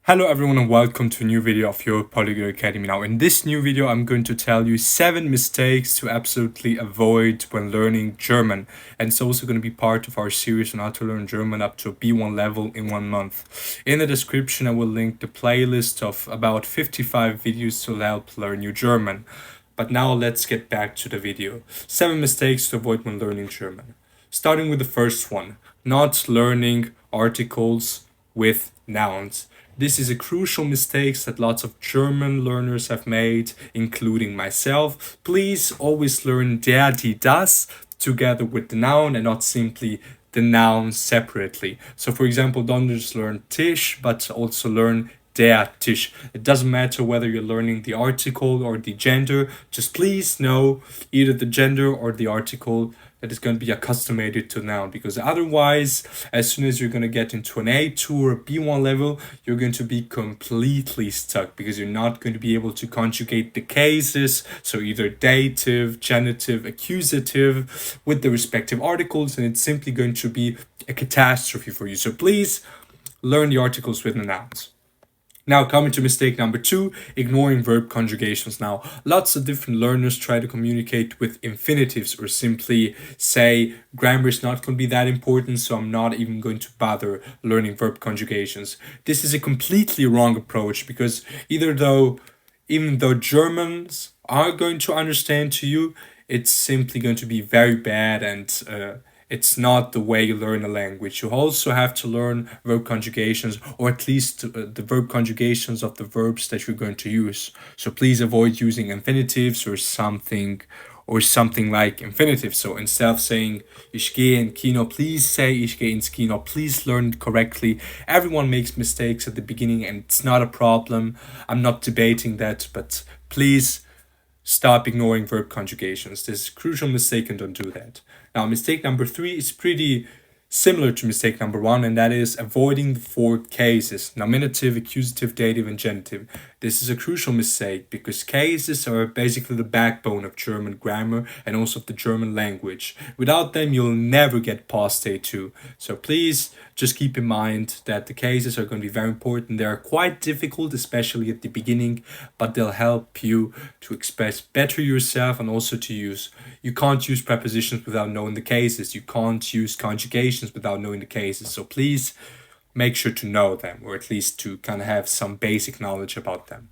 Hello everyone and welcome to a new video of your Polyglot Academy. Now in this new video I'm going to tell you 7 mistakes to absolutely avoid when learning German, and it's also going to be part of our series on how to learn German up to a B1 level in 1 month. In the description I will link the playlist of about 55 videos to help learn you German. But now let's get back to the video. 7 mistakes to avoid when learning German. Starting with the first one, not learning articles with nouns. This is a crucial mistake that lots of German learners have made, including myself. Please always learn der, die, das together with the noun and not simply the noun separately. So for example, don't just learn Tisch, but also learn der Tisch. It doesn't matter whether you're learning the article or the gender, just please know either the gender or the article that is going to be accustomed to noun, because otherwise, as soon as you're going to get into an A2 or a B1 level, you're going to be completely stuck because you're not going to be able to conjugate the cases, so either dative, genitive, accusative with the respective articles, and it's simply going to be a catastrophe for you. So please learn the articles with the nouns. Now, coming to mistake number 2, ignoring verb conjugations. Now, lots of different learners try to communicate with infinitives or simply say grammar is not going to be that important, so I'm not even going to bother learning verb conjugations. This is a completely wrong approach because even though Germans are going to understand to you, it's simply going to be very bad, and it's not the way you learn a language. You also have to learn verb conjugations, or at least the verb conjugations of the verbs that you're going to use. So please avoid using infinitives or something like infinitive. So instead of saying ich gehe in Kino, please say ich gehe ins Kino. Please learn it correctly. Everyone makes mistakes at the beginning and it's not a problem. I'm not debating that, but please stop ignoring verb conjugations. This is a crucial mistake and don't do that. Now, mistake number 3 is pretty similar to mistake number 1, and that is avoiding the 4 cases: nominative, accusative, dative, and genitive. This is a crucial mistake because cases are basically the backbone of German grammar and also of the German language. Without them, you'll never get past A2. So please just keep in mind that the cases are going to be very important. They are quite difficult, especially at the beginning, but they'll help you to express better yourself and also to use. You can't use prepositions without knowing the cases. You can't use conjugations without knowing the cases. So please make sure to know them, or at least to kind of have some basic knowledge about them.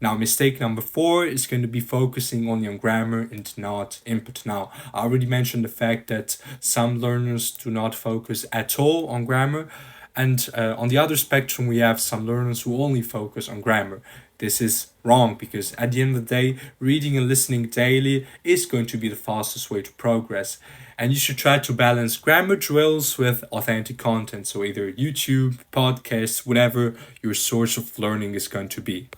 Now, mistake number 4 is going to be focusing only on grammar and not input. Now, I already mentioned the fact that some learners do not focus at all on grammar, and on the other spectrum, we have some learners who only focus on grammar. This is wrong because at the end of the day, reading and listening daily is going to be the fastest way to progress. And you should try to balance grammar drills with authentic content. So either YouTube, podcasts, whatever your source of learning is going to be.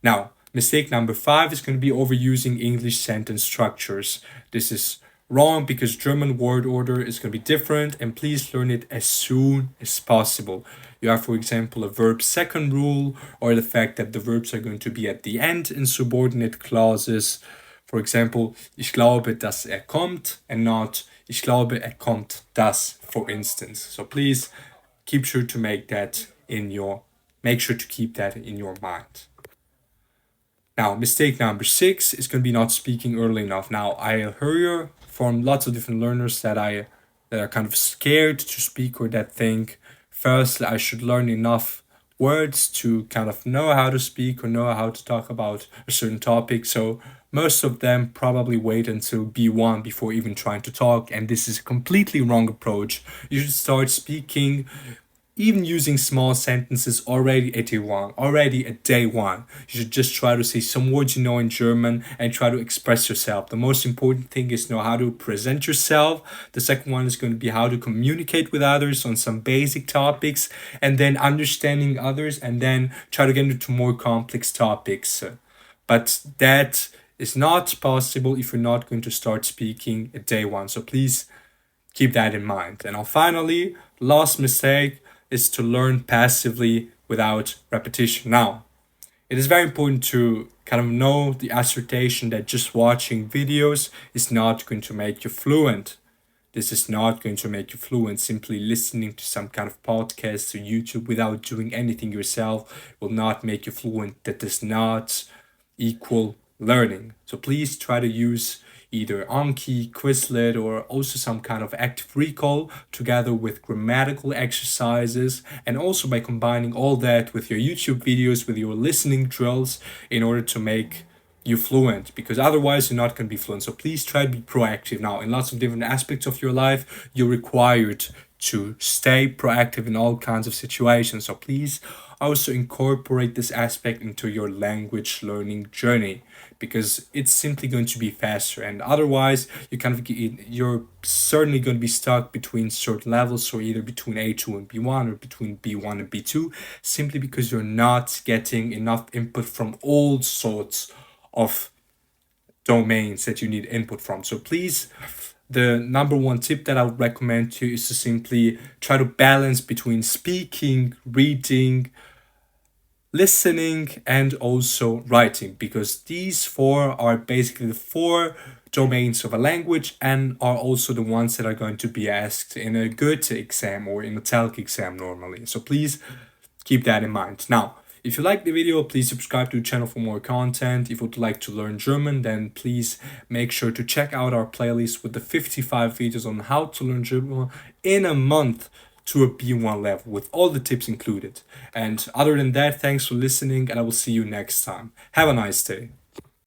Now, mistake number 5 is going to be overusing English sentence structures. This is wrong because German word order is going to be different, and please learn it as soon as possible. You have, for example, a verb second rule, or the fact that the verbs are going to be at the end in subordinate clauses. For example, ich glaube, dass kommt, and not ich glaube, kommt das, for instance. So please keep sure to make sure to keep that in your mind. Now, mistake number 6 is going to be not speaking early enough. Now, I hear from lots of different learners that are kind of scared to speak, or that think, firstly, I should learn enough words to kind of know how to speak or know how to talk about a certain topic. So most of them probably wait until B1 before even trying to talk, and this is a completely wrong approach. You should start speaking, even using small sentences, already at day one. You should just try to say some words you know in German and try to express yourself. The most important thing is know how to present yourself. The second one is going to be how to communicate with others on some basic topics, and then understanding others, and then try to get into more complex topics. But that is not possible if you're not going to start speaking at day 1. So please keep that in mind. And now finally, last mistake is to learn passively without repetition. Now, it is very important to kind of know the assertion that just watching videos is not going to make you fluent. This is not going to make you fluent. Simply listening to some kind of podcast or YouTube without doing anything yourself will not make you fluent. That does not equal learning. So please try to use either Anki, Quizlet, or also some kind of active recall together with grammatical exercises, and also by combining all that with your YouTube videos, with your listening drills, in order to make you fluent, because otherwise you're not going to be fluent. So please try to be proactive. Now, in lots of different aspects of your life, you're required to stay proactive in all kinds of situations. So please also incorporate this aspect into your language learning journey, because it's simply going to be faster. And otherwise you're certainly going to be stuck between certain levels, so either between A2 and B1 or between B1 and B2, simply because you're not getting enough input from all sorts of domains that you need input from. So please, the number one tip that I would recommend to you is to simply try to balance between speaking, reading, listening, and also writing, because these four are basically the four domains of a language and are also the ones that are going to be asked in a Goethe exam or in a TELC exam normally. So please keep that in mind. Now, if you like the video, please subscribe to the channel for more content. If you would like to learn German, then please make sure to check out our playlist with the 55 videos on how to learn German in a month to a B1 level with all the tips included. And other than that, thanks for listening, and I will see you next time. Have a nice day.